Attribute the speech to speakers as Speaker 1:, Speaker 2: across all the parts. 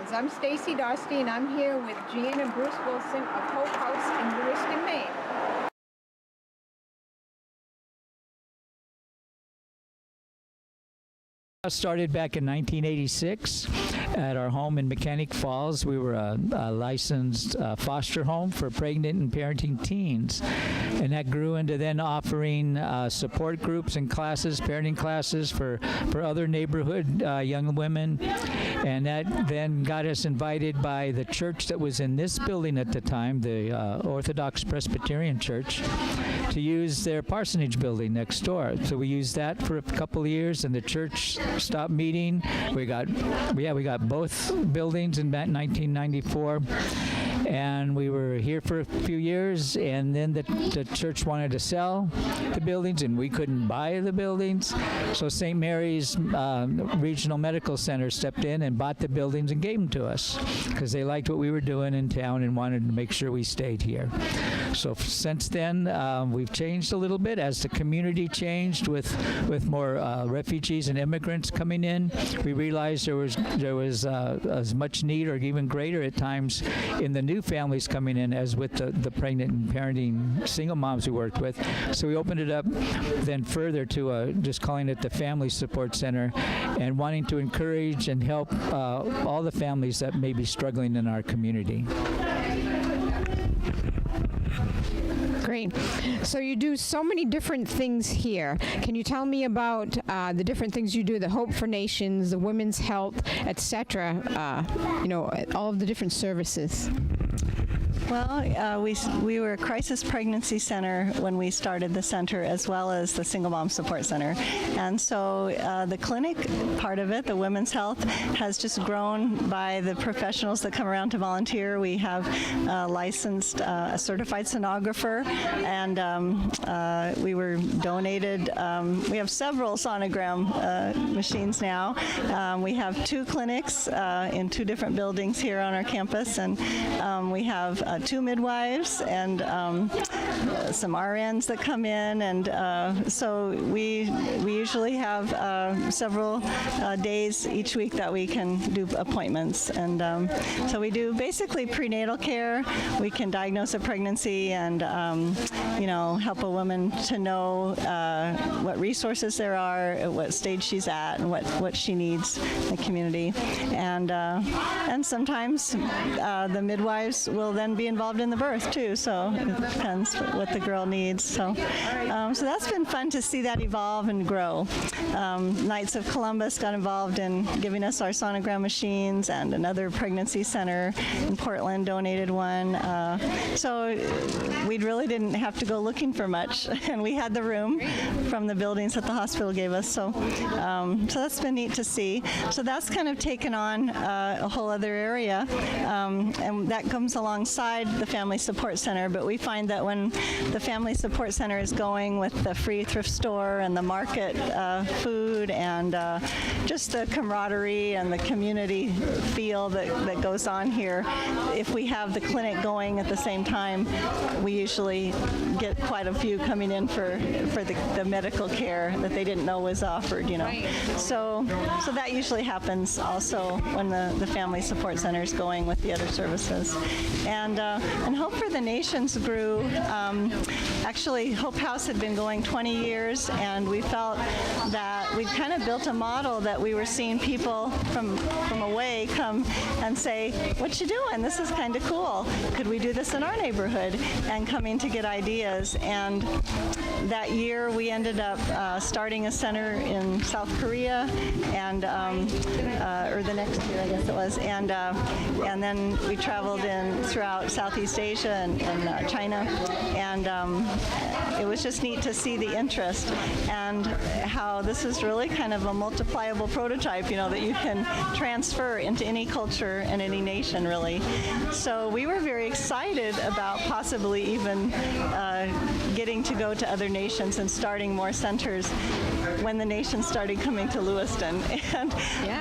Speaker 1: friends. I'm Stacy Dostey, and I'm here with Jean and Bruce Wilson of Hope House in Lewiston, Maine.
Speaker 2: Started back in 1986 at our home in Mechanic Falls. We were a licensed foster home for pregnant and parenting teens, and that grew into then offering support groups and classes, parenting classes for other neighborhood young women, and that then got us invited by the church that was in this building at the time, the Orthodox Presbyterian Church, to use their parsonage building next door. So we used that for a couple of years, and the church stopped meeting. We got both buildings in 1994, and we were here for a few years, and then the church wanted to sell the buildings, and we couldn't buy the buildings. So St. Mary's Regional Medical Center stepped in and bought the buildings and gave them to us because they liked what we were doing in town and wanted to make sure we stayed here. So since then, we've changed a little bit as the community changed with more refugees and immigrants coming in. We realized there was as much need, or even greater at times, in the new families coming in as with the pregnant and parenting single moms we worked with. So we opened it up then further to just calling it the Family Support Center, and wanting to encourage and help all the families that may be struggling in our community.
Speaker 1: Great. So you do so many different things here. Can you tell me about the different things you do, the Hope for Nations, the women's health, etc., all of the different services?
Speaker 3: Well, we were a crisis pregnancy center when we started the center, as well as the single mom support center. And so the clinic part of it, the women's health, has just grown by the professionals that come around to volunteer. We have licensed a certified sonographer, and we were donated. We have several sonogram machines now. We have 2 clinics in 2 different buildings here on our campus, and we have 2 midwives and some RNs that come in, and so we usually have several days each week that we can do appointments, and so we do basically prenatal care. We can diagnose a pregnancy and help a woman to know what resources there are, at what stage she's at, and what she needs in the community, and sometimes the midwives will then be involved in the birth too, so it depends what the girl needs. So that's been fun to see that evolve and grow. Knights of Columbus got involved in giving us our sonogram machines, and another pregnancy center in Portland donated one. So we really didn't have to go looking for much, and we had the room from the buildings that the hospital gave us. So that's been neat to see. So that's kind of taken on a whole other area, and that comes alongside the Family Support Center. But we find that when the Family Support Center is going with the free thrift store and the market food, and just the camaraderie and the community feel that goes on here, if we have the clinic going at the same time, we usually get quite a few coming in for the medical care that they didn't know was offered, Right. So that usually happens also when the Family Support Center is going with the other services. And Hope for the Nations grew. Actually, Hope House had been going 20 years, and we felt that we'd kind of built a model that we were seeing people from away come and say, "What you doing? This is kind of cool. Could we do this in our neighborhood?" And coming to get ideas. And that year, we ended up starting a center in South Korea, and or the next year, I guess it was, and then we traveled in throughout Southeast Asia and China, and it was just neat to see the interest and how this is really kind of a multipliable prototype, that you can transfer into any culture and any nation, really. So we were very excited about possibly even getting to go to other nations and starting more centers when the nation started coming to Lewiston, and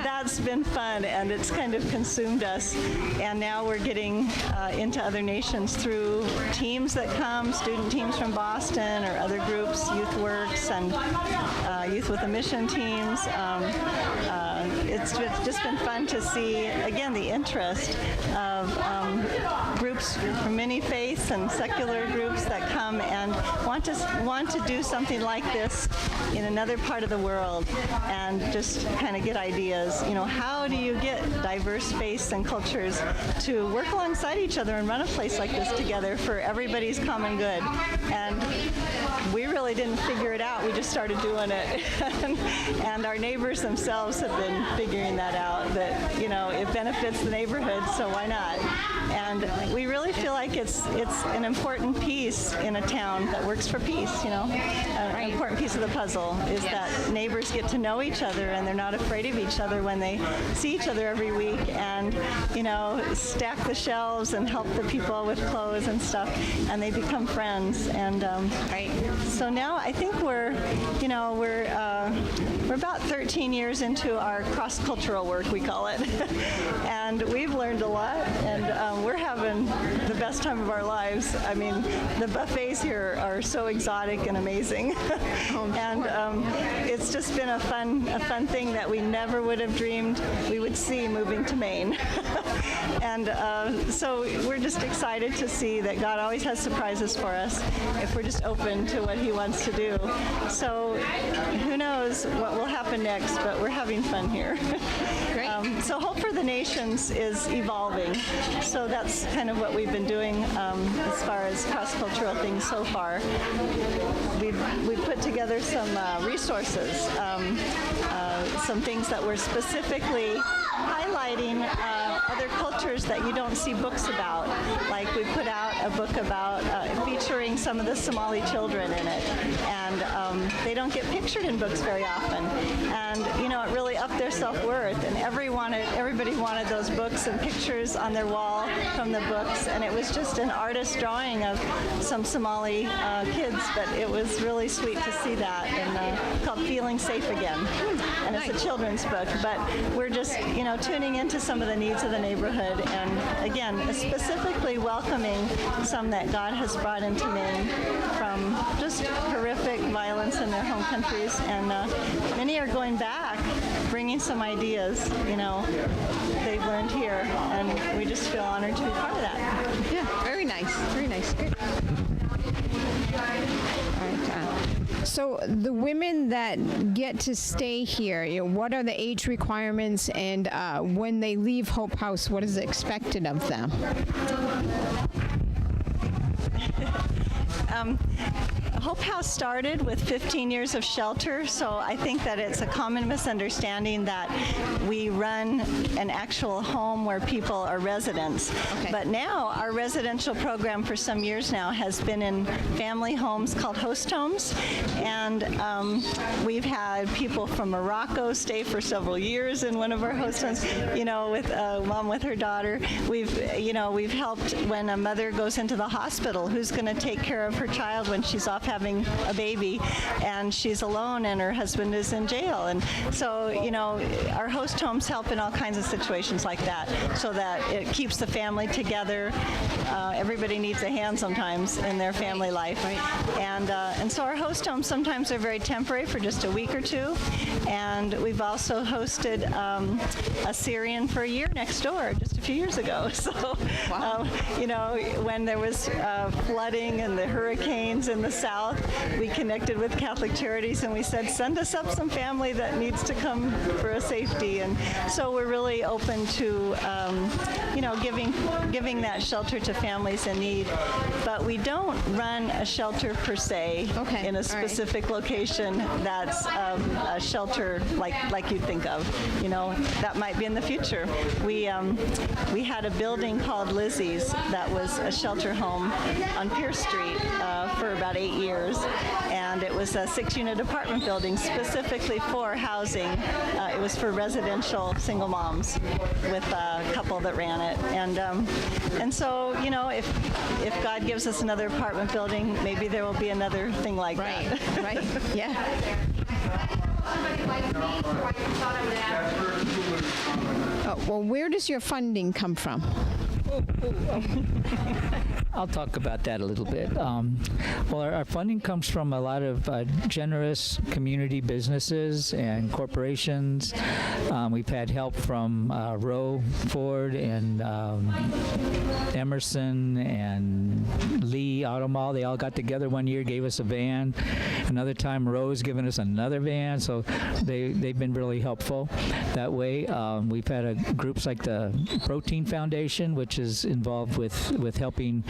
Speaker 3: that's been fun, and it's kind of consumed us, and now we're getting into other nations through teams that come, student teams from Boston or other groups, Youth Works and Youth with a Mission teams. it's just been fun to see, again, the interest of groups from many faiths and secular groups that come and want to do something like this in another part of the world and just kind of get ideas. You know, how do you get diverse faiths and cultures to work alongside each other and run a place like this together for everybody's common good? And we really didn't figure it out. We just started doing it. And our neighbors themselves have been figuring that out, that, you know, it benefits the neighborhood, so why not? And we really feel like it's an important piece in a town that works for peace, you know. An important piece of the puzzle is that neighbors get to know each other and they're not afraid of each other when they see each other every week and, you know, stack the shelves and help the people with clothes and stuff, and they become friends. And so now I think we're about 13 years into our cross-cultural work, we call it. And we've learned a lot, and we're having the best time of our lives. I mean, the buffets here are so exotic and amazing. And it's just been a fun thing that we never would have dreamed we would see moving to Maine. And so we're just excited to see that God always has surprises for us if we're just open to what He wants to do. So who knows what will happen next, but we're having fun here.
Speaker 1: Great.
Speaker 3: So Hope for the Nations is evolving. So that's kind of what we've been doing as far as cross-cultural things so far. We've put together some resources, some things that were specifically highlighting other cultures that you don't see books about. Like we put out a book about featuring some of the Somali children in it, and they don't get pictured in books very often. And you know, it really upped their self-worth, and everybody wanted those books and pictures on their wall from the books, and it was just an artist drawing of some Somali kids, but it was really sweet to see that, and called Feeling Safe Again. And it's a children's book, but we're just, you know, tuning into some of the needs of the neighborhood, and again, specifically welcoming some that God has brought into Maine from just horrific violence in their home countries, and many are going back, bringing some ideas, you know, they've learned here, and we just feel honored to be part of that.
Speaker 1: Yeah, very nice. Very nice. Good. All right. So the women that get to stay here, you know, what are the age requirements, and when they leave Hope House, what is expected of them?
Speaker 3: Hope House started with 15 years of shelter, so I think that it's a common misunderstanding that we run an actual home where people are residents.
Speaker 1: Okay.
Speaker 3: But now our residential program for some years now has been in family homes called host homes, and we've had people from Morocco stay for several years in one of our host homes, you know, with a mom with her daughter. We've helped when a mother goes into the hospital, who's going to take care of her child when she's off having a baby and she's alone and her husband is in jail. And so, you know, our host homes help in all kinds of situations like that, so that it keeps the family together. Everybody needs a hand sometimes in their family life.
Speaker 1: Right.
Speaker 3: And so our host homes sometimes are very temporary for just a week or two. And we've also hosted a Syrian for a year next door just a few years ago. So,
Speaker 1: Wow.
Speaker 3: you know, when there was flooding and the hurricanes in the south, we connected with Catholic Charities and we said, send us up some family that needs to come for a safety. And so we're really open to, you know, giving that shelter to families in need. But we don't run a shelter per se in a specific location that's a shelter like you'd think of. You know, that might be in the future. We had a building called Lizzie's that was a shelter home on Pierce Street for about 8 years, and it was a 6-unit apartment building specifically for housing. It was for residential single moms with a couple that ran it, and so, you know, if God gives us another apartment building, maybe there will be another thing like that.
Speaker 1: Right. Yeah. Oh, well, where does your funding come from?
Speaker 2: I'll talk about that a little bit. Well, our funding comes from a lot of generous community businesses and corporations. We've had help from Roe Ford and Emerson and Lee Auto Mall. They all got together one year, gave us a van. Another time, Roe's given us another van. So they've been really helpful that way. We've had groups like the Protein Foundation, which is involved with helping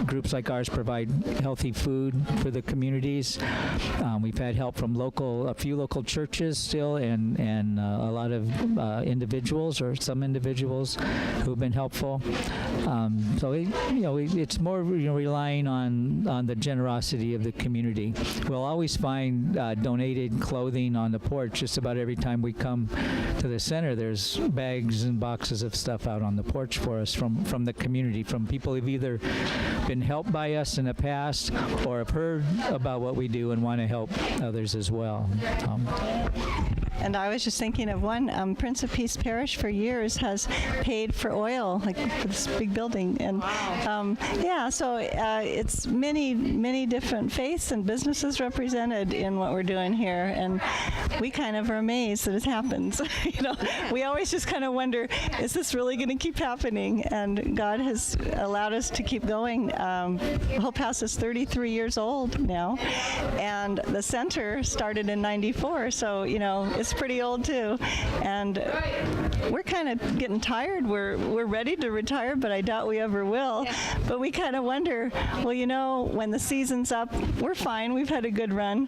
Speaker 2: groups like ours provide healthy food for the communities. We've had help from a few local churches still, and a lot of individuals, or some individuals who've been helpful. So it's more relying on the generosity of the community. We'll always find donated clothing on the porch. Just about every time we come to the center, there's bags and boxes of stuff out on the porch for us from the community, from people who've either been helped by us in the past or have heard about what we do and want to help others as well.
Speaker 3: And I was just thinking of one, Prince of Peace Parish for years has paid for oil, like for this big building. And so it's many different faiths and businesses represented in what we're doing here. And we kind of are amazed that it happens. We always just kind of wonder, is this really going to keep happening? And God has allowed us to keep going. Hope House is 33 years old now. And the center started in 94. So, it's pretty old too, and we're kind of getting tired. We're ready to retire, but I doubt we ever will. Yeah. But we kind of wonder, well, when the season's up, we're fine. We've had a good run,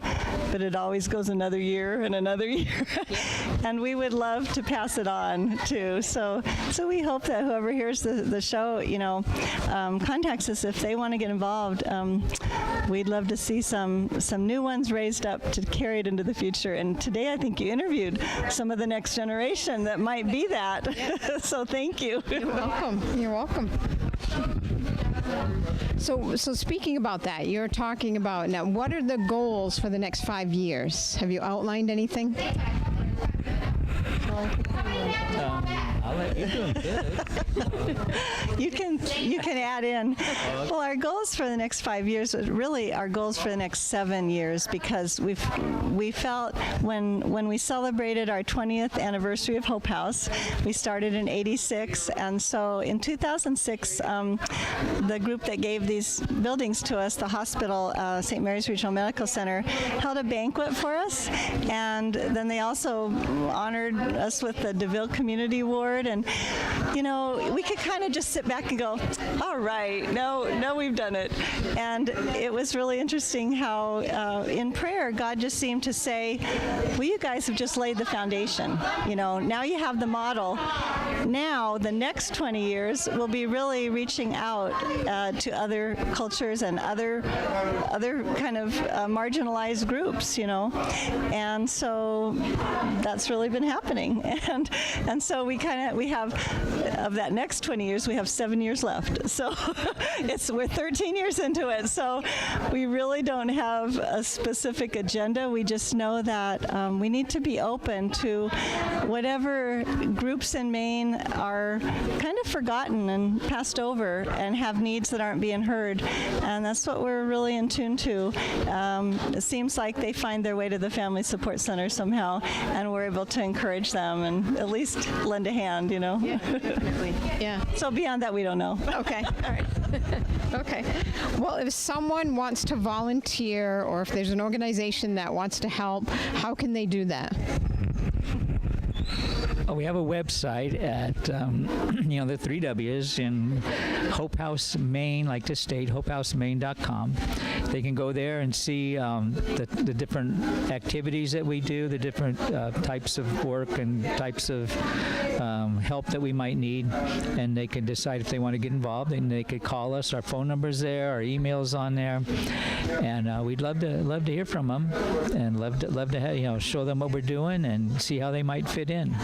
Speaker 3: but it always goes another year and another year, and we would love to pass it on too. So we hope that whoever hears the show, contacts us if they want to get involved. We'd love to see some new ones raised up to carry it into the future. And today, I think you interviewed some of the next generation that might be that. Yeah. So thank you.
Speaker 1: You're welcome. You're welcome. So speaking about that, you're talking about now, what are the goals for the next 5 years? Have you outlined anything?
Speaker 2: I'll let you do
Speaker 3: it. You can add in. Well, our goals for the next 5 years, really our goals for the next 7 years, because we felt when we celebrated our 20th anniversary of Hope House, we started in '86, and so in 2006, the group that gave these buildings to us, the hospital, St. Mary's Regional Medical Center, held a banquet for us, and then they also honored us with the DeVille Community Award, and we could kind of just sit back and go, all right, no, we've done it. And it was really interesting how in prayer, God just seemed to say, well, you guys have just laid the foundation. Now you have the model. Now the next 20 years will be really reaching out to other cultures and other kind of marginalized groups, and so that's really been happening. And so we have, of that next 20 years, we have 7 years left. So we're 13 years into it. So we really don't have a specific agenda. We just know that we need to be open to whatever groups in Maine are kind of forgotten and passed over and have needs that aren't being heard. And that's what we're really in tune to. It seems like they find their way to the Family Support Center somehow, and we're able to encourage them and at least lend a hand, Yeah, definitely. Yeah. So beyond that, we don't know.
Speaker 1: Okay. All right. Okay. Well, if someone wants to volunteer, or if there's an organization that wants to help, how can they do that?
Speaker 2: We have a website at, the 3 W's in Hope House, Maine, like the state, hopehousemaine.com. They can go there and see the different activities that we do, the different types of work and types of help that we might need, and they can decide if they want to get involved, and they could call us. Our phone number's there, our email's on there, and we'd love to hear from them, and love to have, show them what we're doing and see how they might fit in.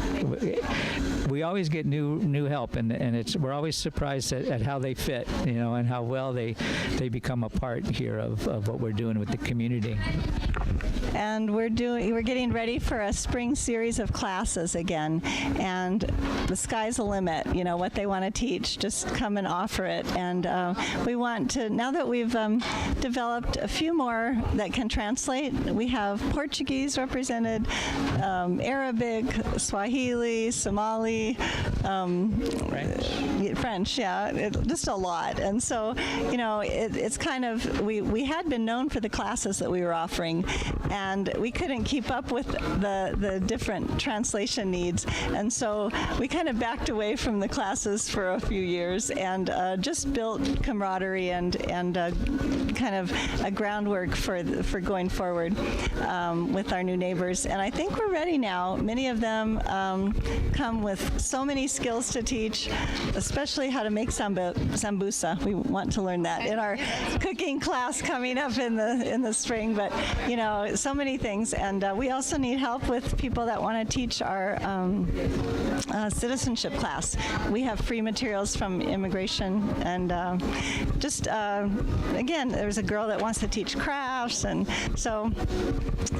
Speaker 2: We always get new help, and we're always surprised at how they fit, and how well they become a part here of what we're doing with the community.
Speaker 3: And we're getting ready for a spring series of classes again, and the sky's the limit. What they want to teach, just come and offer it. And we want to, now that we've developed a few more that can translate, we have Portuguese represented, Arabic, Swahili, Somali, French, yeah, just a lot. And so, it's kind of, we had been known for the classes that we were offering, and we couldn't keep up with the different translation needs. And so we kind of backed away from the classes for a few years and just built camaraderie and kind of a groundwork for going forward with our new neighbors. And I think we're ready now. Many of them come with so many skills to teach, especially how to make sambusa. We want to learn that in our cooking class coming up in the spring. But so many things. And we also need help with people that want to teach our citizenship class. We have free materials from immigration, and again, there's a girl that wants to teach crafts, and so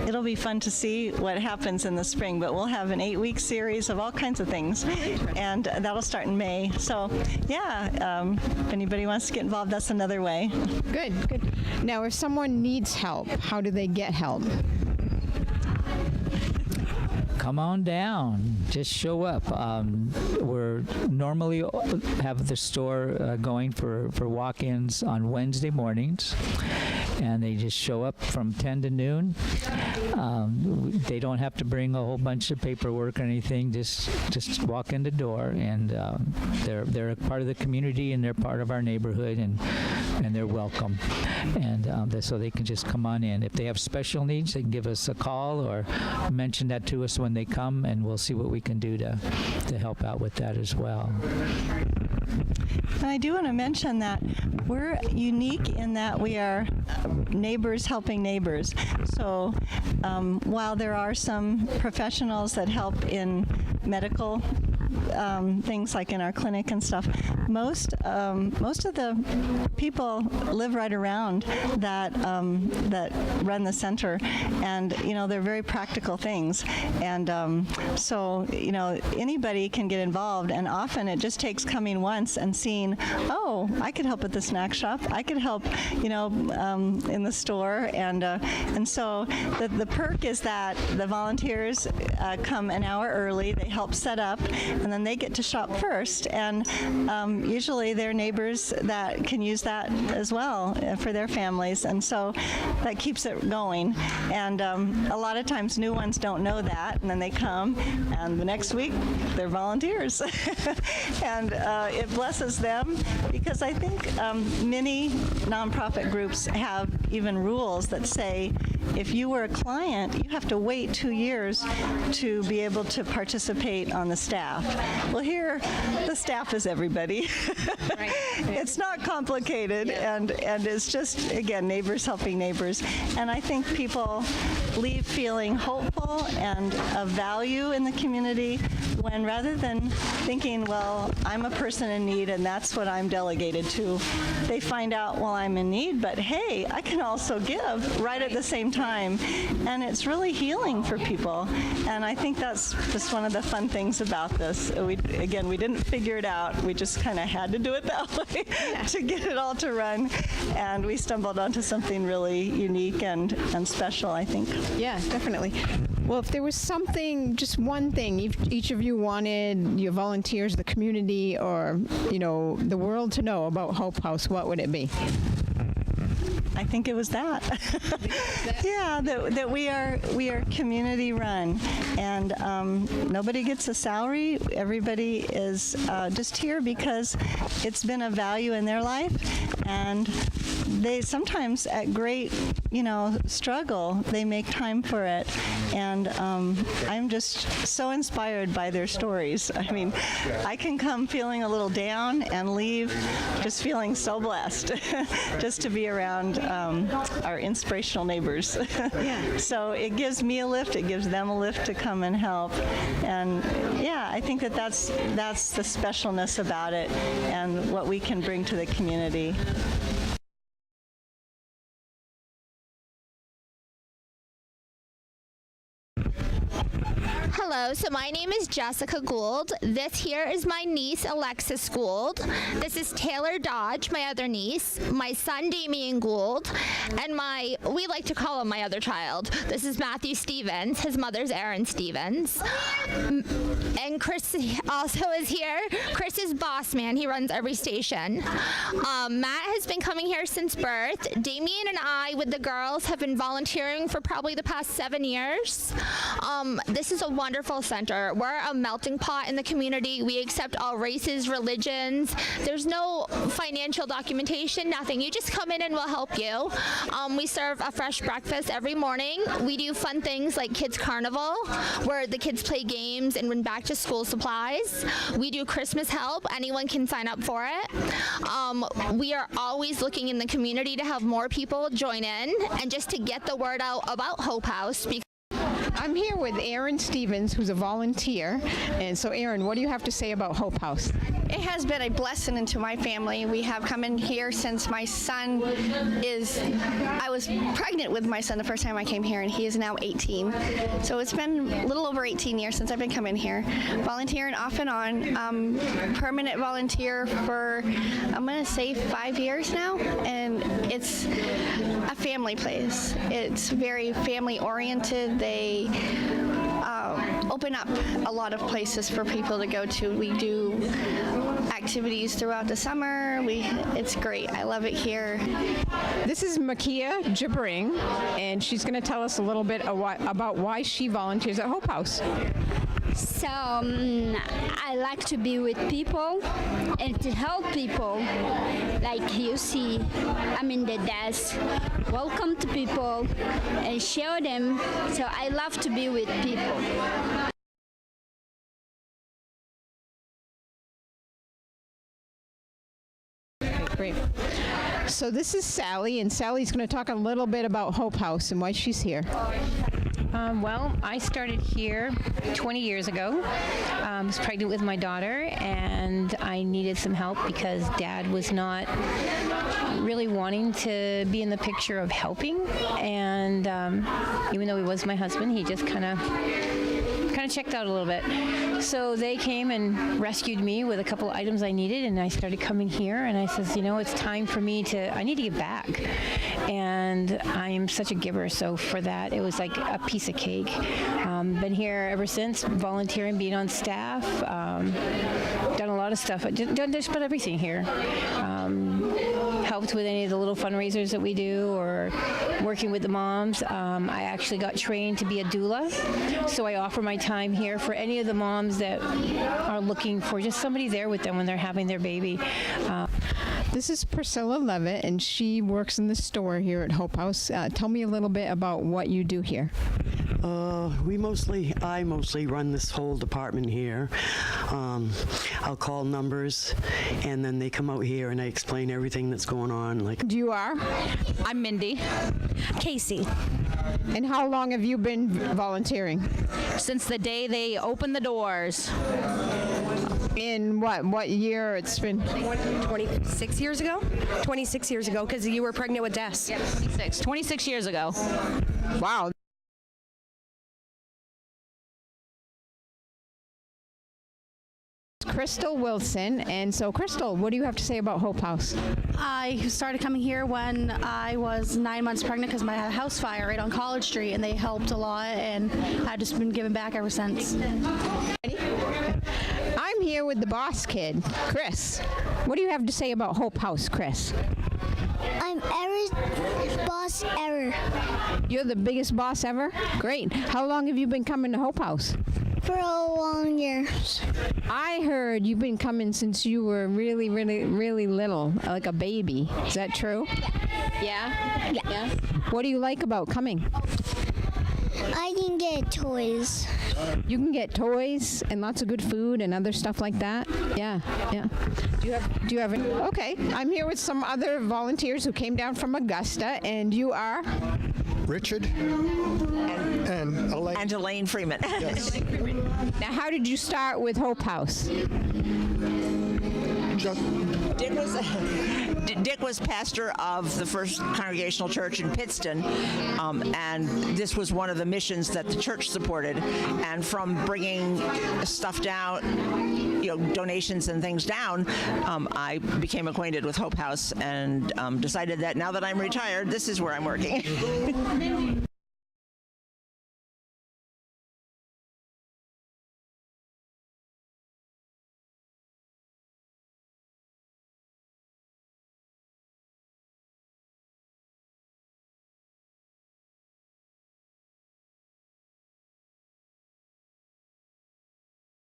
Speaker 3: it'll be fun to see what happens in the spring. But we'll have an 8-week series of all kinds of things, and that'll start in May. So yeah, if anybody wants to get involved, that's another way.
Speaker 1: Good. Now, if someone needs help, how do they get help?
Speaker 2: Come on down. Just show up. We're normally have the store going for walk-ins on Wednesday mornings, and they just show up from 10 to noon. They don't have to bring a whole bunch of paperwork or anything. Just walk in the door, and they're a part of the community, and they're part of our neighborhood, and they're welcome. And so they can just come on in. If they have special needs, they can give us a call or mention that to us when they come, and we'll see what we can do to help out with that as well.
Speaker 3: And I do want to mention that we're unique in that we are neighbors helping neighbors. So while there are some professionals that help in medical things like in our clinic and stuff, most of the people live right around that run the center, and they're very practical things, and so anybody can get involved, and often it just takes coming once and seeing, oh, I could help at the snack shop, I could help in the store, and so the perk is that the volunteers come an hour early, they help set up, and then they get to shop first, and usually they're neighbors that can use that as well for their families, and so that keeps it going. And a lot of times new ones don't know that, and then they come, and the next week they're volunteers. And it blesses them, because I think many nonprofit groups have even rules that say if you were a client, you have to wait 2 years to be able to participate on the staff. Well, here, the staff is everybody. Right. It's not complicated, and it's just, again, neighbors helping neighbors. And I think people leave feeling hopeful and of value in the community when, rather than thinking, well, I'm a person in need and that's what I'm delegated to, they find out, well, I'm in need, but hey, I can also give right at the same time. And it's really healing for people. And I think that's just one of the fun things about this. We didn't figure it out. We just kind of had to do it that way to get it all to run. And we stumbled onto something really unique and special, I think.
Speaker 1: Yeah, definitely. Well, if there was something, just one thing, each of you wanted your volunteers, the community, or, the world to know about Hope House, what would it be?
Speaker 3: I think it was that. Yeah, that we are community run, and nobody gets a salary. Everybody is just here because it's been a value in their life, and they sometimes at great struggle, they make time for it, and I'm just so inspired by their stories. I mean, I can come feeling a little down and leave just feeling so blessed just to be around our inspirational neighbors. Yeah. So it gives me a lift, it gives them a lift to come and help, and yeah, I think that's the specialness about it and what we can bring to the community.
Speaker 4: Hello, so my name is Jessica Gould. This here is my niece, Alexis Gould. This is Taylor Dodge, my other niece, my son, Damian Gould, and we like to call him my other child. This is Matthew Stevens. His mother's Erin Stevens. And Chris also is here. Chris is boss man. He runs every station. Matt has been coming here since birth. Damian and I, with the girls, have been volunteering for probably the past 7 years. This is a wonderful center. We're a melting pot in the community. We accept all races, religions. There's no financial documentation, nothing. You just come in and we'll help you. We serve a fresh breakfast every morning. We do fun things like Kids Carnival, where the kids play games and win back to school supplies. We do Christmas help. Anyone can sign up for it. We are always looking in the community to have more people join in and just to get the word out about Hope House.
Speaker 1: I'm here with Erin Stevens, who's a volunteer. And so, Erin, what do you have to say about Hope House?
Speaker 5: It has been a blessing into my family. We have come in here since my son I was pregnant with my son the first time I came here, and he is now 18. So it's been a little over 18 years since I've been coming here. Volunteering off and on. Permanent volunteer for, I'm going to say 5 years now. And it's a family place. It's very family oriented. They open up a lot of places for people to go to. We do activities throughout the summer. It's great. I love it here.
Speaker 1: This is Makia Jibring, and she's going to tell us a little bit about why she volunteers at Hope House.
Speaker 6: So I like to be with people and to help people. Like you see, I'm in the desk, welcome to people and show them. So I love to be with people.
Speaker 1: Great. So this is Sally, and Sally's going to talk a little bit about Hope House and why she's here.
Speaker 7: Well, I started here 20 years ago. I was pregnant with my daughter, and I needed some help because Dad was not really wanting to be in the picture of helping. And even though he was my husband, he just kind of checked out a little bit. So they came and rescued me with a couple of items I needed, and I started coming here, and I says, it's time for me I need to give back. And I am such a giver, so for that, it was like a piece of cake. Been here ever since, volunteering, being on staff, done a lot of stuff, done just about everything here. Helped with any of the little fundraisers that we do, or working with the moms. I actually got trained to be a doula, so I offer my time here for any of the moms that are looking for just somebody there with them when they're having their baby.
Speaker 1: This is Priscilla Levitt, and she works in the store here at Hope House. Tell me a little bit about what you do here.
Speaker 8: I mostly run this whole department here. I'll call numbers, and then they come out here and I explain everything that's going on.
Speaker 1: You are?
Speaker 9: I'm Mindy.
Speaker 10: Casey.
Speaker 1: And how long have you been volunteering?
Speaker 9: Since the day they opened the doors.
Speaker 1: In what year it's been?
Speaker 10: 26 years ago? 26 years ago, because you were pregnant with Des.
Speaker 9: Yeah, 26 years ago.
Speaker 1: Wow. Crystal Wilson. And so, Crystal, what do you have to say about Hope House?
Speaker 11: I started coming here when I was 9 months pregnant because I had a house fire right on College Street, and they helped a lot, and I've just been giving back ever since.
Speaker 1: I'm here with the boss kid, Chris. What do you have to say about Hope House, Chris?
Speaker 12: I'm Eric's boss ever.
Speaker 1: You're the biggest boss ever? Great. How long have you been coming to Hope House?
Speaker 12: For a long years.
Speaker 1: I heard you've been coming since you were really, really, really little, like a baby. Is that true?
Speaker 12: Yeah.
Speaker 1: Yeah. What do you like about coming?
Speaker 12: I can get toys.
Speaker 1: You can get toys and lots of good food and other stuff like that? Yeah. Do you have any? Okay. I'm here with some other volunteers who came down from Augusta, and you are?
Speaker 13: Richard and Elaine.
Speaker 14: And Elaine Freeman.
Speaker 13: Yes.
Speaker 1: Now, how did you start
Speaker 14: Dick was pastor of the First Congregational Church in Pittston, and this was one of the missions that the church supported. And from bringing stuff down, donations and things down, I became acquainted with Hope House and decided that now that I'm retired, this is where I'm working.